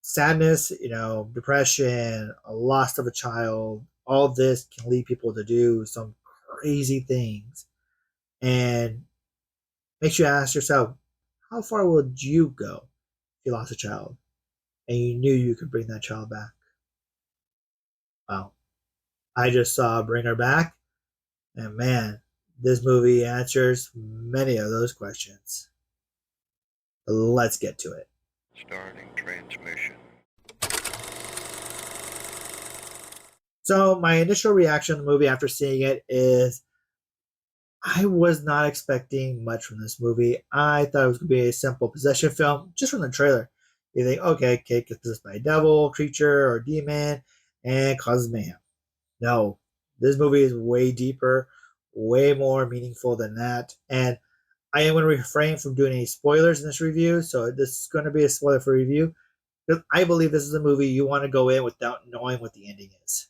sadness, depression, a loss of a child, all this can lead people to do some crazy things. And makes you ask yourself, how far would you go if you lost a child and you knew you could bring that child back? Well, I just saw Bring Her Back, and man, this movie answers many of those questions. Let's get to it. Starting transmission. So, my initial reaction to the movie after seeing it is I was not expecting much from this movie. I thought it was going to be a simple possession film just from the trailer. You think, okay, kid gets possessed by a devil, creature, or demon, and causes mayhem. No, this movie is way deeper, way more meaningful than that. And I am going to refrain from doing any spoilers in this review, so this is going to be a spoiler for review. Because I believe this is a movie you want to go in without knowing what the ending is.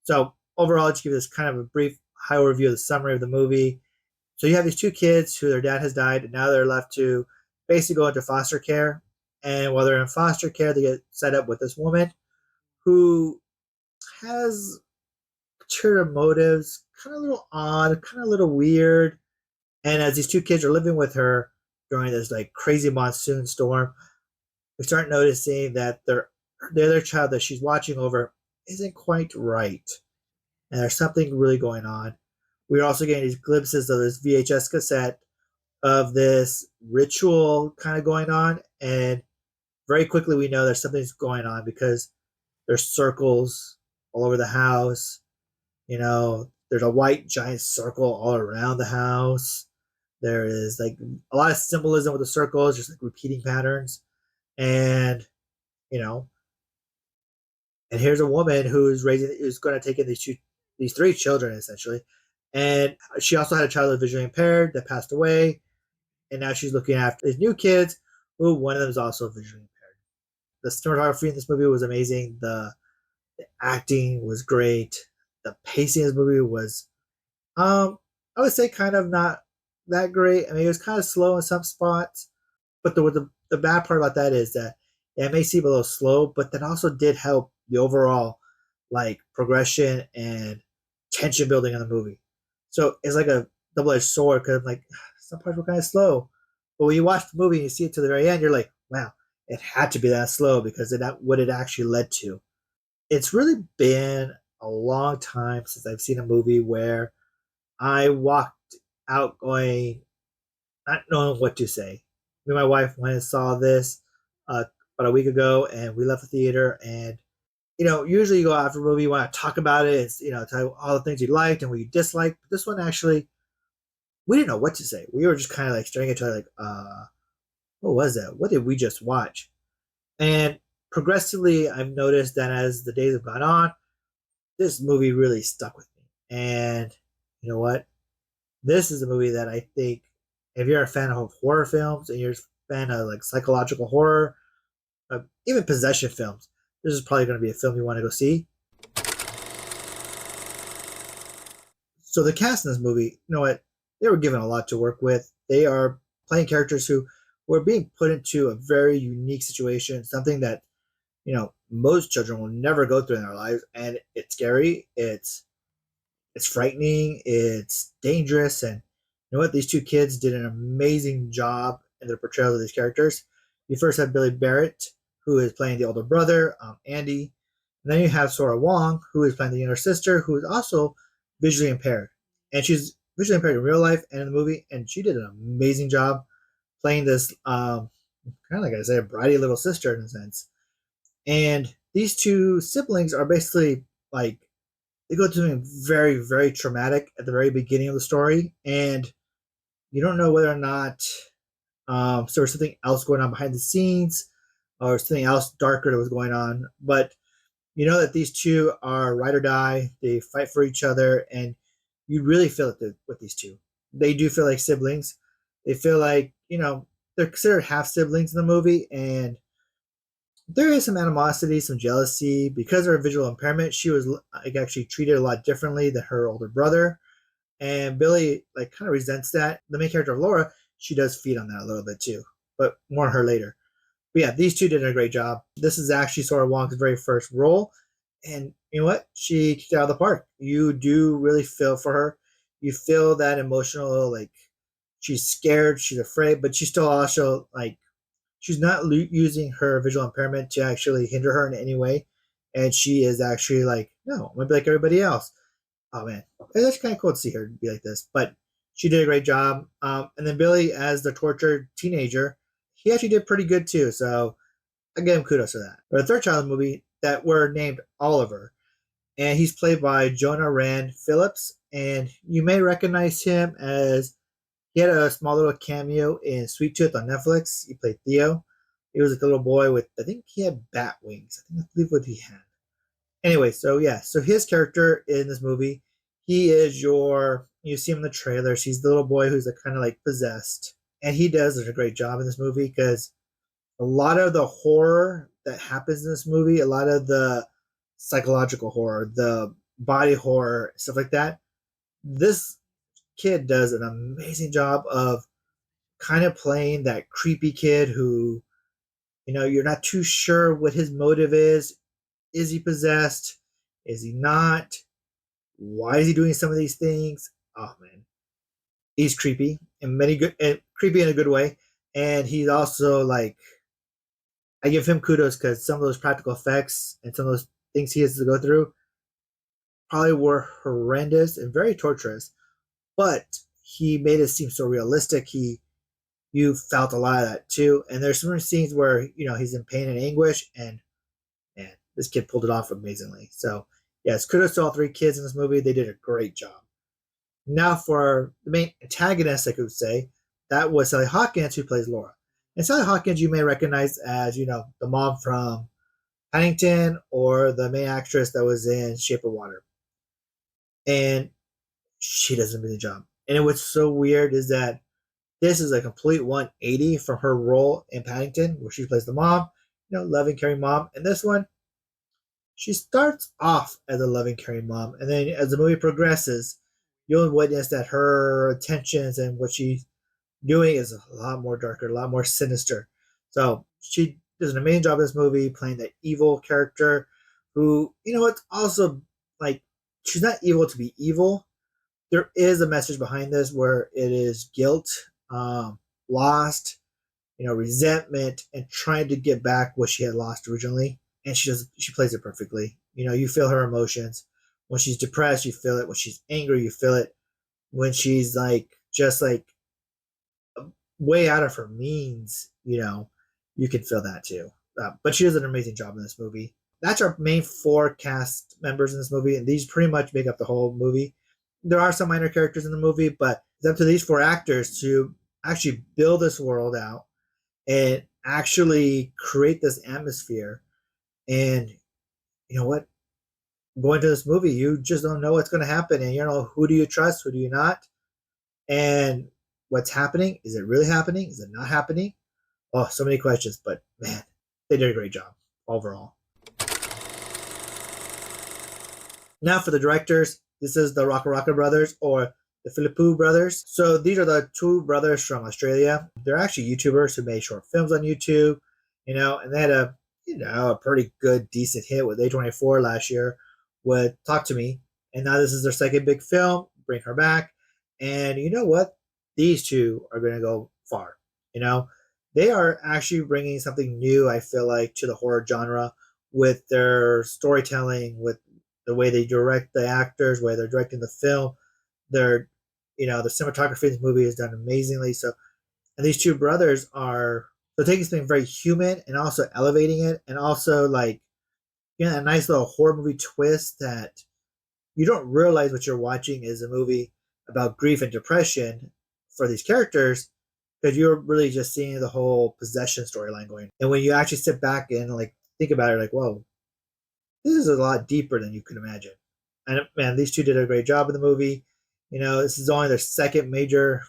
So overall, I'll just give this kind of a brief high overview of the summary of the movie. So you have these two kids who their dad has died, and now they're left to basically go into foster care. And while they're in foster care, they get set up with this woman who has ulterior motives, kind of a little odd, kind of a little weird. And as these two kids are living with her during this like crazy monsoon storm, we start noticing that the other child that she's watching over isn't quite right, and there's something really going on. We're also getting these glimpses of this VHS cassette of this ritual kind of going on, and very quickly we know there's something's going on because there's circles all over the house. There's a white giant circle all around the house. There is like a lot of symbolism with the circles, just like repeating patterns. And, you know, and here's a woman who's going to take in these three children essentially. And she also had a child who's visually impaired that passed away. And now she's looking after these new kids, who one of them is also visually impaired. The cinematography in this movie was amazing. The acting was great. The pacing of this movie was, I would say, kind of not that great. I mean, it was kind of slow in some spots, but the bad part about that is that it may seem a little slow, but that also did help the overall like progression and tension building in the movie. So it's like a double-edged sword because like some parts were kind of slow, but when you watch the movie and you see it to the very end, you're like, wow, it had to be that slow because it what it actually led to. It's really been a long time since I've seen a movie where I walked out going, not knowing what to say. Me and my wife went and saw this about a week ago, and we left the theater. And usually you go after a movie, you want to talk about it. It's tell you all the things you liked and what you disliked. But this one actually, we didn't know what to say. We were just kind of like staring at each other, like, what was that? What did we just watch? And progressively, I've noticed that as the days have gone on, this movie really stuck with me. And you know what? This is a movie that I think if you're a fan of horror films and you're a fan of like psychological horror, even possession films, this is probably going to be a film you want to go see. So the cast in this movie, you know what? They were given a lot to work with. They are playing characters who were being put into a very unique situation, something that most children will never go through in their lives, and it's scary. It's frightening. It's dangerous, and you know what? These two kids did an amazing job in their portrayal of these characters. You first have Billy Barrett, who is playing the older brother, Andy. And then you have Sora Wong, who is playing the younger sister, who is also visually impaired. And she's visually impaired in real life and in the movie, and she did an amazing job playing this, kind of like I say, a bratty little sister in a sense. And these two siblings are basically like, they go through something very, very traumatic at the very beginning of the story, and you don't know whether or not so there's something else going on behind the scenes or something else darker that was going on. But you know that these two are ride or die. They fight for each other, and you really feel it with these two. They do feel like siblings. They feel like they're considered half siblings in the movie, and there is some animosity, some jealousy because of her visual impairment. She was like actually treated a lot differently than her older brother, and Billy like kind of resents that. The main character of Laura, she does feed on that a little bit too, but more on her later. But yeah, these two did a great job. This is actually Sora Wong's very first role, and you know what? She kicked it out of the park. You do really feel for her. You feel that emotional, like she's scared, she's afraid, but she's still also like she's not using her visual impairment to actually hinder her in any way, and she is actually like, no, I'm gonna be like everybody else. Oh man, that's kind of cool to see her be like this. But she did a great job. And then Billy, as the tortured teenager, he actually did pretty good too. So I give him kudos for that. For the third child movie that were named Oliver, and he's played by Jonah Rand Phillips, and you may recognize him as he had a small little cameo in Sweet Tooth on Netflix. He played Theo. He was like a little boy with, I think he had bat wings. I believe what he had. Anyway, so yeah, so his character in this movie, he is you see him in the trailers. He's the little boy who's like, kind of like possessed, and he does a great job in this movie because a lot of the horror that happens in this movie, a lot of the psychological horror, the body horror, stuff like that, this kid does an amazing job of kind of playing that creepy kid who, you're not too sure what his motive is. Is he possessed? Is he not? Why is he doing some of these things? Oh man, he's creepy and creepy in a good way. And he's also like, I give him kudos because some of those practical effects and some of those things he has to go through probably were horrendous and very torturous. But he made it seem so realistic. You felt a lot of that too. And there's some scenes where he's in pain and anguish, and man, this kid pulled it off amazingly. So yes, kudos to all three kids in this movie. They did a great job. Now for the main antagonist, I could say, that was Sally Hawkins, who plays Laura. And Sally Hawkins, you may recognize as the mom from Paddington, or the main actress that was in Shape of Water. And she does an amazing job. And what's so weird is that this is a complete 180 from her role in Paddington, where she plays the mom, loving, caring mom. And this one, she starts off as a loving, caring mom, and then as the movie progresses, you'll witness that her intentions and what she's doing is a lot more darker, a lot more sinister. So she does an amazing job in this movie playing that evil character who, it's also like she's not evil to be evil. There is a message behind this where it is guilt, lost, resentment, and trying to get back what she had lost originally. And she plays it perfectly. You feel her emotions. When she's depressed, you feel it. When she's angry, you feel it. When she's like just like way out of her means, you can feel that too. But she does an amazing job in this movie. That's our main four cast members in this movie, and these pretty much make up the whole movie. There are some minor characters in the movie, but it's up to these four actors to actually build this world out and actually create this atmosphere. And you know what? Going to this movie, you just don't know what's going to happen. And who do you trust? Who do you not? And what's happening? Is it really happening? Is it not happening? Oh, so many questions, but man, they did a great job overall. Now for the directors, this is the Rocka Rocka brothers, or the Philippou brothers. So these are the two brothers from Australia. They're actually YouTubers who made short films on YouTube, and they had a pretty good, decent hit with A24 last year with Talk to Me. And now this is their second big film, Bring Her Back. And you know what? These two are going to go far. They are actually bringing something new, I feel like, to the horror genre with their storytelling, with the way they direct the actors, the way they're directing the film. Their, the cinematography in this movie is done amazingly. So, and these two brothers are taking something very human and also elevating it, and also like, a nice little horror movie twist that you don't realize what you're watching is a movie about grief and depression for these characters, because you're really just seeing the whole possession storyline going. And when you actually sit back and like think about it, like, whoa, this is a lot deeper than you could imagine. And man, these two did a great job in the movie. This is only their second major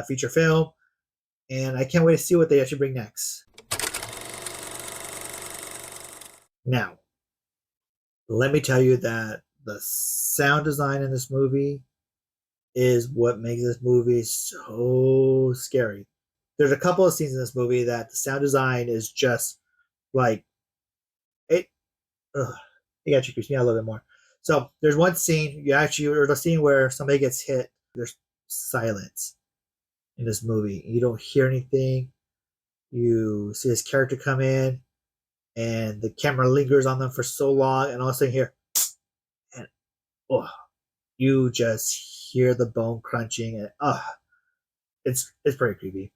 feature film, and I can't wait to see what they actually bring next. Now, let me tell you that the sound design in this movie is what makes this movie so scary. There's a couple of scenes in this movie that the sound design is just Like it, ugh, it actually creeps me out a little bit more. So there's one scene or the scene where somebody gets hit. There's silence in this movie. You don't hear anything. You see this character come in, and the camera lingers on them for so long, and all of a sudden here, and oh, you just hear the bone crunching, and it's pretty creepy.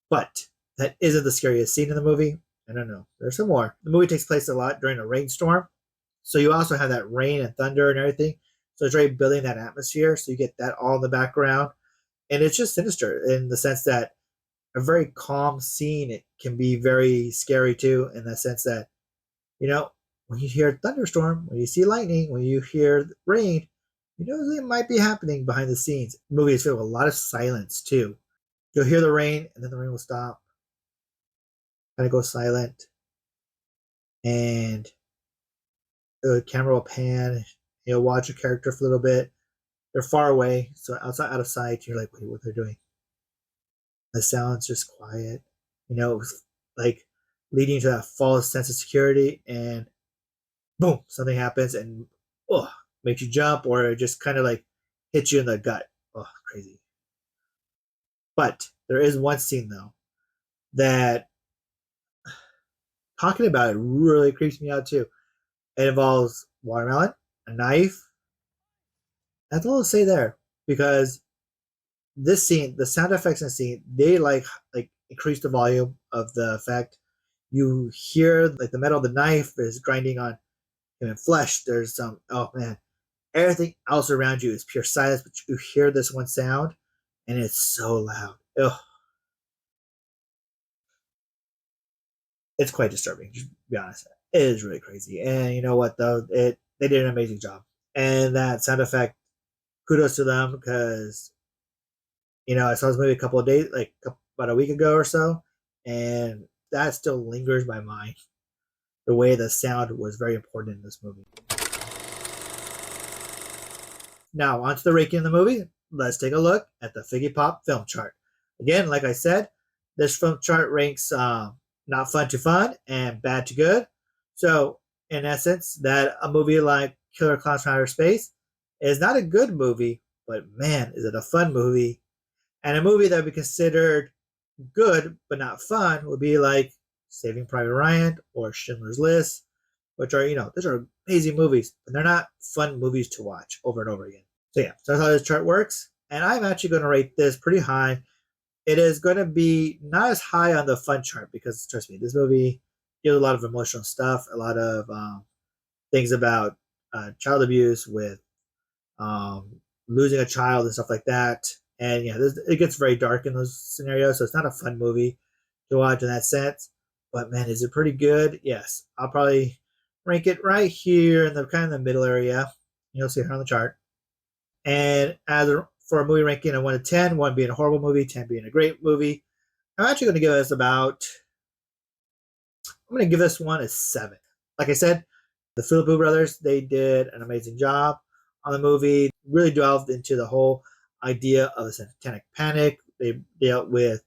But that isn't the scariest scene in the movie. I don't know. There's some more. The movie takes place a lot during a rainstorm, so you also have that rain and thunder and everything. So it's really building that atmosphere. So you get that all in the background, and it's just sinister in the sense that a very calm scene it can be very scary too, in the sense that when you hear thunderstorm, when you see lightning, when you hear rain, it might be happening behind the scenes. The movie is filled with a lot of silence too. You'll hear the rain, and then the rain will stop, kind of go silent, and the camera will pan. You'll watch a character for a little bit. They're far away, so out of sight. You're like, wait, what they're doing? The sound's just quiet, like leading to that false sense of security, and boom, something happens, and oh, makes you jump, or it just kind of like hits you in the gut. Oh, crazy. But there is one scene though that talking about it really creeps me out too. It involves watermelon, a knife. That's all I'll say there, because this scene, the sound effects in the scene, they like increase the volume of the effect. You hear like the metal of the knife is grinding on human flesh. There's some oh man, everything else around you is pure silence, but you hear this one sound, and it's so loud. Ugh, it's quite disturbing. To be honest, it is really crazy. And you know what though, they did an amazing job, and that sound effect, kudos to them, because I saw this movie a couple of days, like about a week ago or so, and that still lingers in my mind. The way the sound was very important in this movie. Now, onto the ranking of the movie. Let's take a look at the Figgy Pop film chart. Again, like I said, this film chart ranks not fun to fun and bad to good. So, in essence, that a movie like Killer Clowns from Outer Space is not a good movie, but man, is it a fun movie. And a movie that would be considered good but not fun would be like Saving Private Ryan or Schindler's List, which are, those are amazing movies, but they're not fun movies to watch over and over again. So yeah, so that's how this chart works. And I'm actually going to rate this pretty high. It is going to be not as high on the fun chart because, trust me, this movie deals a lot of emotional stuff, a lot of things about child abuse with losing a child and stuff like that. And yeah, it gets very dark in those scenarios, so it's not a fun movie to watch in that sense. But man, is it pretty good? Yes, I'll probably rank it right here in the kind of the middle area. You'll see it on the chart. And for a movie ranking of 1 to 10, 1 being a horrible movie, 10 being a great movie, I'm actually going to give this I'm going to give this one a 7. Like I said, the Philippou brothers, they did an amazing job on the movie, really delved into the whole idea of the satanic panic. They dealt with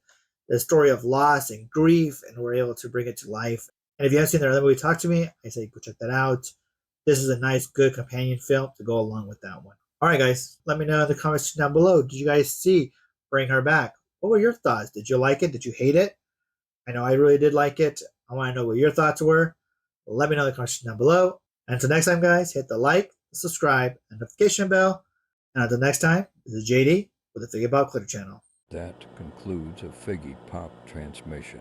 the story of loss and grief and were able to bring it to life. And if you haven't seen their other movie, Talk to Me, I say go check that out. This is a nice, good companion film to go along with that one. All right, guys, let me know in the comments down below. Did you guys see Bring Her Back? What were your thoughts? Did you like it? Did you hate it? I know I really did like it. I want to know what your thoughts were. Let me know in the comments down below. And until next time, guys, hit the like, subscribe, and notification bell. And until next time, this is JD with the Figgy Pop Glitter Channel. That concludes a Figgy Pop transmission.